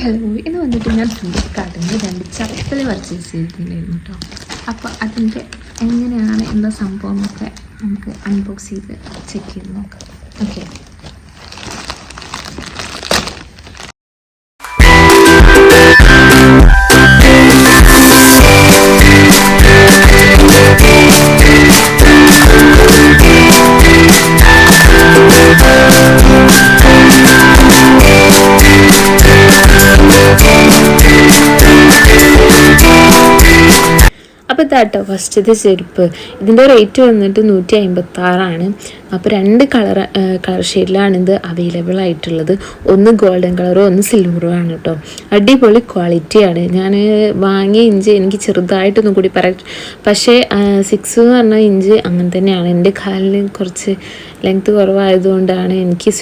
Hello, ഇന്ന് വന്നിട്ട് ഞാൻ ഫ്ലിപ്കാർട്ടിൽ നിന്ന് 2 ചപ്പൽ പർച്ചേസ് ചെയ്തിട്ടുണ്ടായിരുന്നു കേട്ടോ. അപ്പോൾ അതിൻ്റെ എങ്ങനെയാണ് എന്താ സംഭവമൊക്കെ നമുക്ക് അൺബോക്സ് ചെയ്ത് ചെക്ക് ചെയ്ത് നോക്കാം. ഓക്കെ, അപ്പോൾ ഇതാട്ടോ ഫസ്റ്റത്തെ ചെരുപ്പ്. ഇതിൻ്റെ റേറ്റ് വന്നിട്ട് 156. അപ്പോൾ 2 കളർ ഷെയ്ഡിലാണ് ഇത് അവൈലബിൾ ആയിട്ടുള്ളത്. ഒന്ന് ഗോൾഡൻ കളറും ഒന്ന് സിൽവറും ആണ് കേട്ടോ. അടിപൊളി ക്വാളിറ്റിയാണ്. ഞാൻ വാങ്ങിയ ഇഞ്ച് എനിക്ക് ചെറുതായിട്ടൊന്നും കൂടി പക്ഷേ 6 എന്ന് പറഞ്ഞ ഇഞ്ച് അങ്ങനെ തന്നെയാണ്. എൻ്റെ കാലിന് കുറച്ച് ലെങ്ത്ത് കുറവായതുകൊണ്ടാണ് എനിക്ക്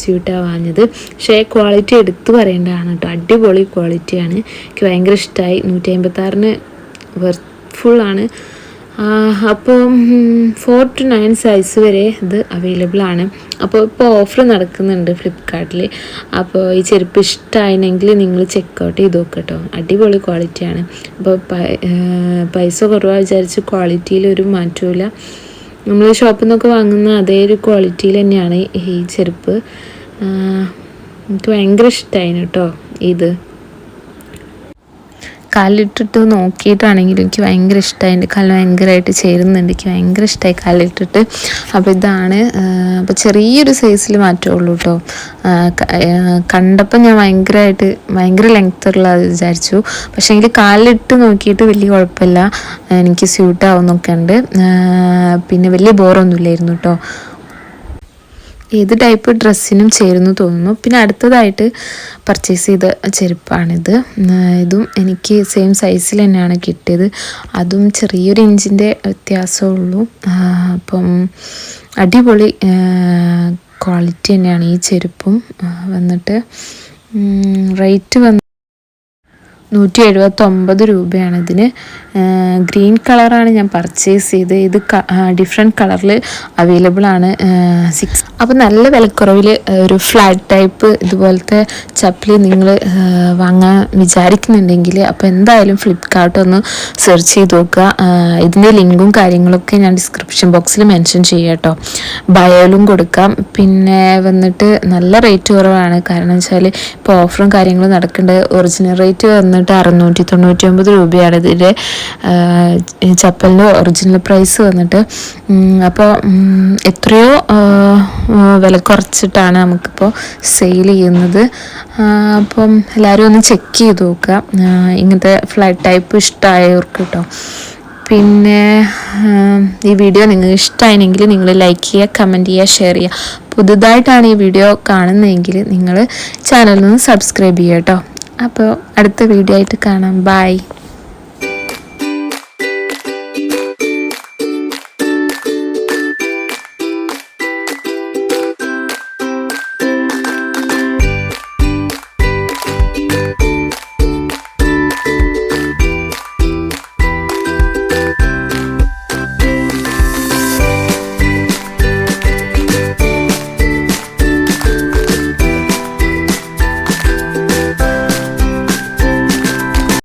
സ്യൂട്ടാവാഞ്ഞത്. പക്ഷേ ക്വാളിറ്റി എടുത്തു പറയേണ്ടതാണ് കേട്ടോ. അടിപൊളി ക്വാളിറ്റിയാണ്. എനിക്ക് ഭയങ്കര ഇഷ്ടമായി. 156 ഫുള്ളാണ്. അപ്പോൾ 4 to 9 സൈസ് വരെ ഇത് അവൈലബിൾ ആണ്. അപ്പോൾ ഇപ്പോൾ ഓഫർ നടക്കുന്നുണ്ട് ഫ്ലിപ്കാർട്ടിൽ. അപ്പോൾ ഈ ചെരുപ്പ് ഇഷ്ടമായിരുന്നെങ്കിൽ നിങ്ങൾ ചെക്കൗട്ട് ചെയ്ത് നോക്കട്ടോ. അടിപൊളി ക്വാളിറ്റിയാണ്. അപ്പോൾ പൈസ കുറവാണ് വിചാരിച്ച് ക്വാളിറ്റിയിൽ ഒരു മാറ്റമില്ല. നമ്മൾ ഷോപ്പിൽ നിന്നൊക്കെ വാങ്ങുന്ന അതേ ഒരു ക്വാളിറ്റിയിൽ തന്നെയാണ് ഈ ചെരുപ്പ്. എനിക്ക് ഭയങ്കര ഇഷ്ടമായിരുന്നു കേട്ടോ. ഇത് കാലിട്ടിട്ട് നോക്കിയിട്ടാണെങ്കിലും എനിക്ക് ഭയങ്കര ഇഷ്ടമായി. എൻ്റെ കാലിൽ ഭയങ്കരമായിട്ട് ചേരുന്നുണ്ട്. എനിക്ക് ഭയങ്കര ഇഷ്ടമായി കാലിട്ടിട്ട്. അപ്പോൾ ഇതാണ്. അപ്പോൾ ചെറിയൊരു സൈസിൽ മാറ്റമുള്ളൂ കേട്ടോ. കണ്ടപ്പോൾ ഞാൻ ഭയങ്കര ലെങ്ത്തുള്ള വിചാരിച്ചു. പക്ഷേ എനിക്ക് കാലിട്ട് നോക്കിയിട്ട് വലിയ കുഴപ്പമില്ല. എനിക്ക് സ്യൂട്ടാവുന്നൊക്കെ ഉണ്ട്. പിന്നെ വലിയ ബോറൊന്നുമില്ലായിരുന്നു കേട്ടോ. ഏത് ടൈപ്പ് ഡ്രസ്സിനും ചേരുന്നു തോന്നുന്നു. പിന്നെ അടുത്തതായിട്ട് പർച്ചേസ് ചെയ്ത ചെരുപ്പാണിത്. ഇതും എനിക്ക് സെയിം സൈസിൽ തന്നെയാണ് കിട്ടിയത്. അതും ചെറിയൊരു ഇഞ്ചിൻ്റെ വ്യത്യാസമുള്ളൂ. അപ്പം അടിപൊളി ക്വാളിറ്റി തന്നെയാണ് ഈ ചെരുപ്പും. വന്നിട്ട് റേറ്റ് 179 രൂപയാണ് ഇതിന്. ഗ്രീൻ കളറാണ് ഞാൻ പർച്ചേസ് ചെയ്ത്. ഇത് ഡിഫറെൻറ്റ് കളറിൽ അവൈലബിൾ ആണ്. 6. അപ്പോൾ നല്ല വിലക്കുറവിൽ ഒരു ഫ്ലാറ്റ് ടൈപ്പ് ഇതുപോലത്തെ ചപ്പൽ നിങ്ങൾ വാങ്ങാൻ വിചാരിക്കുന്നുണ്ടെങ്കിൽ അപ്പോൾ എന്തായാലും ഫ്ലിപ്കാർട്ട് ഒന്ന് സെർച്ച് ചെയ്ത് നോക്കുക. ഇതിൻ്റെ ലിങ്കും കാര്യങ്ങളൊക്കെ ഞാൻ ഡിസ്ക്രിപ്ഷൻ ബോക്സിൽ മെൻഷൻ ചെയ്യാം കേട്ടോ. ബയോയിലും കൊടുക്കാം. പിന്നെ വന്നിട്ട് നല്ല റേറ്റ് കുറവാണ്. കാരണം വെച്ചാൽ ഇപ്പോൾ ഓഫറും കാര്യങ്ങളും നടക്കുന്നുണ്ട്. ഒറിജിനൽ റേറ്റ് വന്നിട്ട് 699 രൂപയാണ് ഇതിൻ്റെ ചപ്പലിൻ്റെ ഒറിജിനൽ പ്രൈസ് വന്നിട്ട്. അപ്പോൾ എത്രയോ വില കുറച്ചിട്ടാണ് നമുക്കിപ്പോൾ സെയിൽ ചെയ്യുന്നത്. അപ്പം എല്ലാവരും ഒന്ന് ചെക്ക് ചെയ്ത് നോക്കുക ഇങ്ങനത്തെ ഫ്ലാറ്റ് ടൈപ്പ് ഇഷ്ടമായവർക്ക് കേട്ടോ. പിന്നെ ഈ വീഡിയോ നിങ്ങൾക്ക് ഇഷ്ടമായെങ്കിൽ നിങ്ങൾ ലൈക്ക് ചെയ്യുക, കമൻറ്റ് ചെയ്യുക, ഷെയർ ചെയ്യുക. പുതുതായിട്ടാണ് ഈ വീഡിയോ കാണുന്നതെങ്കിൽ നിങ്ങൾ ചാനലിൽ നിന്ന് സബ്സ്ക്രൈബ് ചെയ്യുക കേട്ടോ. അപ്പോൾ അടുത്ത വീഡിയോ ആയിട്ട് കാണാം. ബൈ.